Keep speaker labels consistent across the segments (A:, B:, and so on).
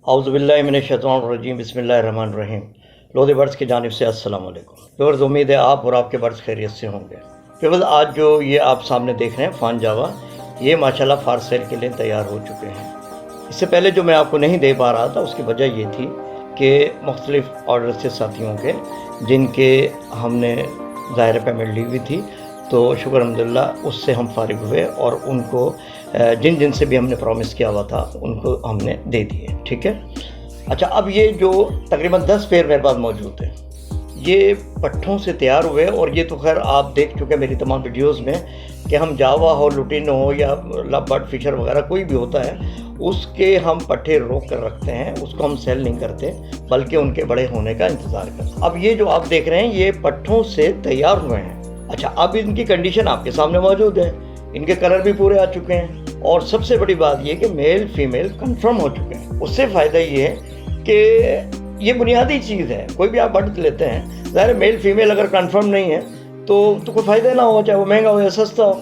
A: औज़ुबिल्लाहिमिनश्शैतानिर्रजीम बिस्मिल्लाहिर्रहमानिर्रहीम। लोधी बर्ड्स की जानिब से अस्सलाम वालेकुम। व्यूअर्स, उम्मीद है आप और आपके बर्ड्स खैरियत से होंगे। व्यूअर्स, आज जो ये आप सामने देख रहे हैं फान जावा, ये माशाल्लाह फार सेल के लिए तैयार हो चुके हैं। इससे पहले जो मैं आपको नहीं दे पा रहा था उसकी वजह ये थी कि मुख्तलिफ ऑर्डर से साथियों के जिनके हमने ज़ाहिर पेमेंट ली हुई थी, तो शुक्र अल्हम्दुलिल्लाह उससे हम फारिग हुए और उनको जिन से भी हमने प्रॉमिस किया हुआ था उनको हमने दे दिए। ठीक है। अच्छा, अब ये जो तकरीबन 10 पेयर मेरे पास मौजूद हैं, ये पट्ठों से तैयार हुए और ये तो खैर आप देख चुके हैं मेरी तमाम वीडियोस में कि हम जावा हो, लुटिन हो या लव बर्ड फिशर वगैरह कोई भी होता है, उसके हम पट्ठे रोक कर रखते हैं, उसको हम सेल नहीं करते बल्कि उनके बड़े होने का इंतज़ार करते हैं। अब ये जो आप देख रहे हैं ये पट्ठों से तैयार हुए हैं। अच्छा, अब इनकी कंडीशन आपके सामने मौजूद है, इनके कलर भी पूरे आ चुके हैं और सबसे बड़ी बात ये कि मेल फीमेल कंफर्म हो चुके हैं। उससे फ़ायदा ये है कि ये बुनियादी चीज़ है, कोई भी आप बर्ड लेते हैं, ज़ाहिर मेल फीमेल अगर कंफर्म नहीं है तो कोई फ़ायदा ना हो, चाहे वो महंगा हो या सस्ता हो।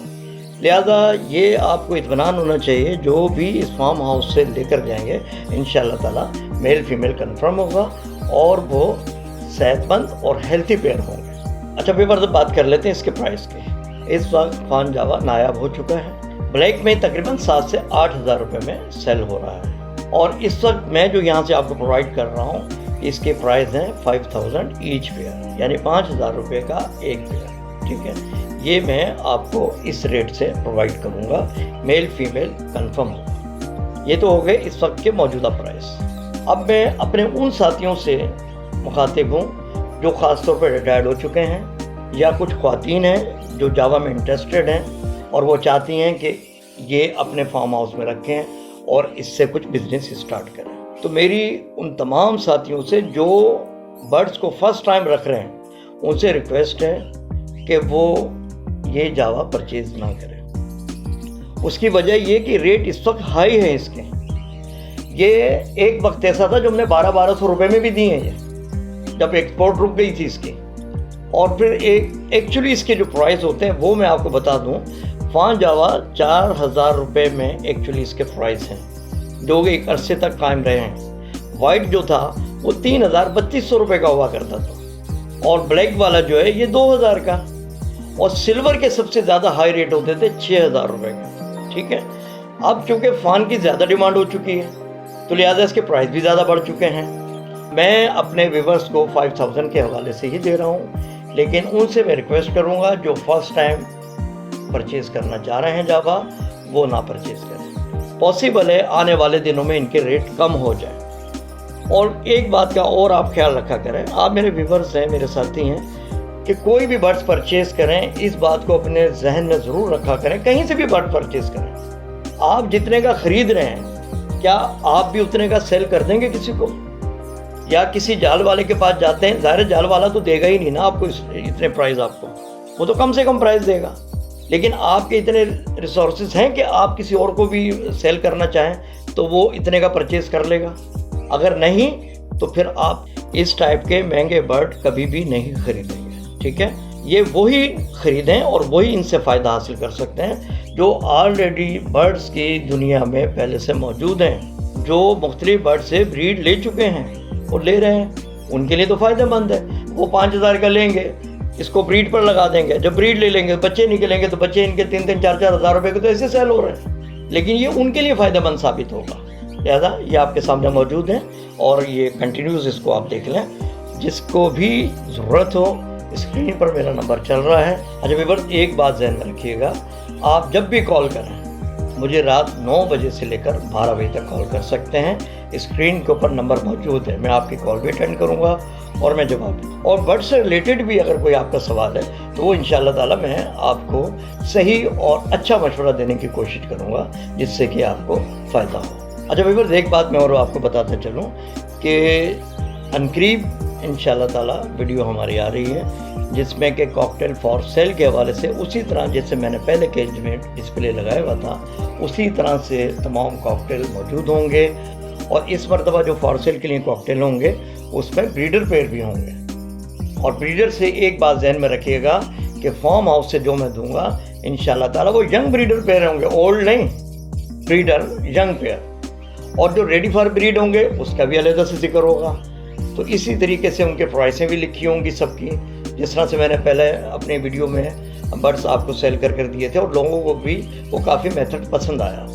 A: लिहाजा ये आपको इत्मीनान होना चाहिए, जो भी इस फार्म हाउस से लेकर जाएंगे इंशाअल्लाह ताला मेल फीमेल कंफर्म होगा और वो सेहतमंद और हेल्थी पेयर होंगे। अच्छा, व्यूअर्स, बात कर लेते हैं इसके प्राइस की। इस वक्त फान जावा नायाब हो चुका है। ब्लैक में तकरीबन 7 से 8 हज़ार रुपये में सेल हो रहा है और इस वक्त मैं जो यहाँ से आपको प्रोवाइड कर रहा हूँ इसके प्राइस हैं 5000 ईच पेयर, यानी 5000 रुपये का एक पेयर। ठीक है, ये मैं आपको इस रेट से प्रोवाइड करूँगा, मेल फीमेल कंफर्म होगा। ये तो हो गए इस वक्त के मौजूदा प्राइस। अब मैं अपने उन साथियों से मुखातिब हूँ जो ख़ास तौर पर रिटायर्ड हो चुके हैं या कुछ ख्वातीन हैं जो जावा में इंटरेस्टेड हैं और वो चाहती हैं कि ये अपने फार्म हाउस में रखें और इससे कुछ बिजनेस स्टार्ट करें। तो मेरी उन तमाम साथियों से जो बर्ड्स को फर्स्ट टाइम रख रहे हैं उनसे रिक्वेस्ट है कि वो ये जावा परचेज ना करें। उसकी वजह ये कि रेट इस वक्त हाई है इसके। ये एक वक्त ऐसा था जो हमने 1200 रुपये में भी दिए हैं, ये जब एक्सपोर्ट रुक गई थी इसकी। और फिर एक्चुअली इसके जो प्राइस होते हैं वो मैं आपको बता दूं, फान जावा 4000 रुपये में एक्चुअली इसके प्राइस हैं जो एक अरसे तक कायम रहे हैं। वाइट जो था वो 3200 रुपये का हुआ करता था और ब्लैक वाला जो है ये 2000 का, और सिल्वर के सबसे ज़्यादा हाई रेट होते थे 6000 रुपये का। ठीक है, अब चूँकि फ़ान की ज़्यादा डिमांड हो चुकी है तो लिहाजा इसके प्राइस भी ज़्यादा बढ़ चुके हैं। मैं अपने व्यूअर्स को 5000 के हवाले से ही दे रहा हूँ, लेकिन उनसे मैं रिक्वेस्ट करूँगा जो फर्स्ट टाइम परचेज़ करना चाह रहे हैं जावा वो ना परचेज़ करें। पॉसिबल है आने वाले दिनों में इनके रेट कम हो जाए। और एक बात का और आप ख्याल रखा करें, आप मेरे व्यूअर्स हैं, मेरे साथी हैं, कि कोई भी बर्ड्स परचेज़ करें इस बात को अपने जहन में ज़रूर रखा करें, कहीं से भी बर्ड परचेज़ करें, आप जितने का ख़रीद रहे हैं क्या आप भी उतने का सेल कर देंगे किसी को? या किसी जाल वाले के पास जाते हैं, ज़ाहिर जाल वाला तो देगा ही नहीं ना आपको इतने प्राइस, आपको वो तो कम से कम प्राइस देगा। लेकिन आपके इतने रिसोर्सेज हैं कि आप किसी और को भी सेल करना चाहें तो वो इतने का परचेज़ कर लेगा। अगर नहीं तो फिर आप इस टाइप के महंगे बर्ड कभी भी नहीं खरीदेंगे। ठीक है, ये वही ख़रीदें और वही इनसे फ़ायदा हासिल कर सकते हैं जो ऑलरेडी बर्ड्स की दुनिया में पहले से मौजूद हैं, जो मुख्तलिफ बर्ड से ब्रीड ले चुके हैं और ले रहे हैं। उनके लिए तो फ़ायदेमंद है। वो 5000 का लेंगे, इसको ब्रीड पर लगा देंगे, जब ब्रीड ले लेंगे बच्चे निकलेंगे तो बच्चे इनके 3-3, 4-4 हज़ार रुपये के तो ऐसे सेल हो रहे हैं, लेकिन ये उनके लिए फ़ायदेमंद साबित होगा। लिहाजा ये आपके सामने मौजूद हैं और ये कंटिन्यूस इसको आप देख लें। जिसको भी ज़रूरत हो स्क्रीन पर मेरा नंबर चल रहा है। अच्छा व्यूअर्स, एक बात ध्यान में रखिएगा, आप जब भी कॉल करें मुझे रात 9 बजे से लेकर 12 बजे तक कॉल कर सकते हैं। स्क्रीन के ऊपर नंबर मौजूद है, मैं आपकी कॉल भी अटेंड करूंगा और मैं जवाब दूँ। और बर्ड से रिलेटेड भी अगर कोई आपका सवाल है तो वो इंशाअल्लाह ताला मैं आपको सही और अच्छा मशवरा देने की कोशिश करूँगा जिससे कि आपको फ़ायदा हो। अच्छा व्यूअर्स, एक बात मैं और आपको बताते चलूँ कि अनकरीब इंशाअल्लाह ताला वीडियो हमारी आ रही है जिसमें कि कॉकटेल फॉर सेल के हवाले से उसी तरह जैसे मैंने पहले केज में डिस्प्ले लगाया हुआ था उसी तरह से तमाम कॉकटेल मौजूद होंगे। और इस मरतबा जो फॉर सेल के लिए कॉकटेल होंगे उसमें ब्रीडर पेयर भी होंगे। और ब्रीडर से एक बात ध्यान में रखिएगा कि फार्म हाउस से जो मैं दूंगा इंशाअल्लाह ताला वो यंग ब्रीडर पेयर होंगे, ओल्ड नहीं, ब्रीडर यंग पेयर। और जो रेडी फॉर ब्रीड होंगे उसका भी अलग से जिक्र होगा। तो इसी तरीके से उनके प्राइसें भी लिखी होंगी सबकी, जिस तरह से मैंने पहले अपने वीडियो में बर्ड्स आपको सेल कर दिए थे, और लोगों को भी वो काफ़ी मेथड पसंद आया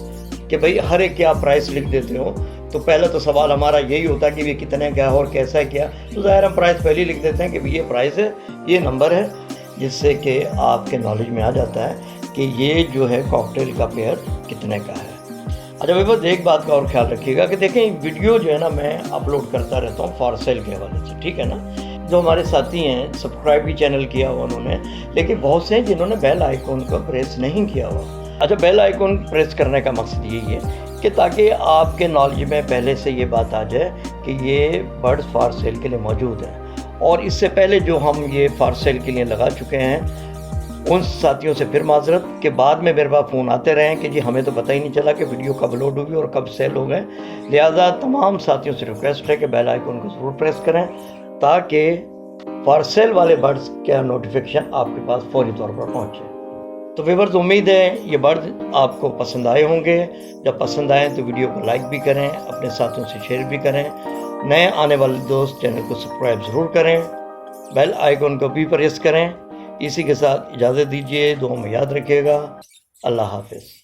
A: कि भाई हर एक क्या प्राइस लिख देते हो। तो पहला तो सवाल हमारा यही होता है कि ये कितने क्या और कैसा है क्या, तो ज़ाहिर हम प्राइस पहले ही लिख देते हैं कि ये प्राइस है, ये नंबर है, जिससे कि आपके नॉलेज में आ जाता है कि ये जो है कॉकटेल का पेयर कितने का है। अच्छा भाई, बस एक बात का और ख्याल रखिएगा कि देखें वीडियो जो है ना मैं अपलोड करता रहता हूँ फॉर सेल के हवाले से, ठीक है ना। जो हमारे साथी हैं सब्सक्राइब भी चैनल किया हुआ उन्होंने, लेकिन बहुत से हैं जिन्होंने बेल आइकॉन को प्रेस नहीं किया हुआ। अच्छा, बेल आइकॉन प्रेस करने का मकसद यही है कि ताकि आपके नॉलेज में पहले से ये बात आ जाए कि ये बर्ड्स फॉर सेल के लिए मौजूद हैं। और इससे पहले जो हम ये फॉर सेल के लिए लगा चुके हैं उन साथियों से फिर माजरत के बाद में मेरे पास फ़ोन आते रहे कि जी हमें तो पता ही नहीं चला कि वीडियो कब लोड हुई और कब सेल हो गए। लिहाजा तमाम साथियों से रिक्वेस्ट है कि बेल आइकन को ज़रूर प्रेस करें ताकि फॉर सेल वाले बर्ड्स का नोटिफिकेशन आपके पास फौरी तौर पर पहुँचे। तो व्यूअर्स, उम्मीद है ये बर्ड आपको पसंद आए होंगे। जब पसंद आए तो वीडियो को लाइक भी करें, अपने साथियों से शेयर भी करें। नए आने वाले दोस्त चैनल को सब्सक्राइब ज़रूर करें, बेल आइकन को भी प्रेस करें। इसी के साथ इजाज़त दीजिए, दुआ में याद रखिएगा। अल्लाह हाफ़िज़।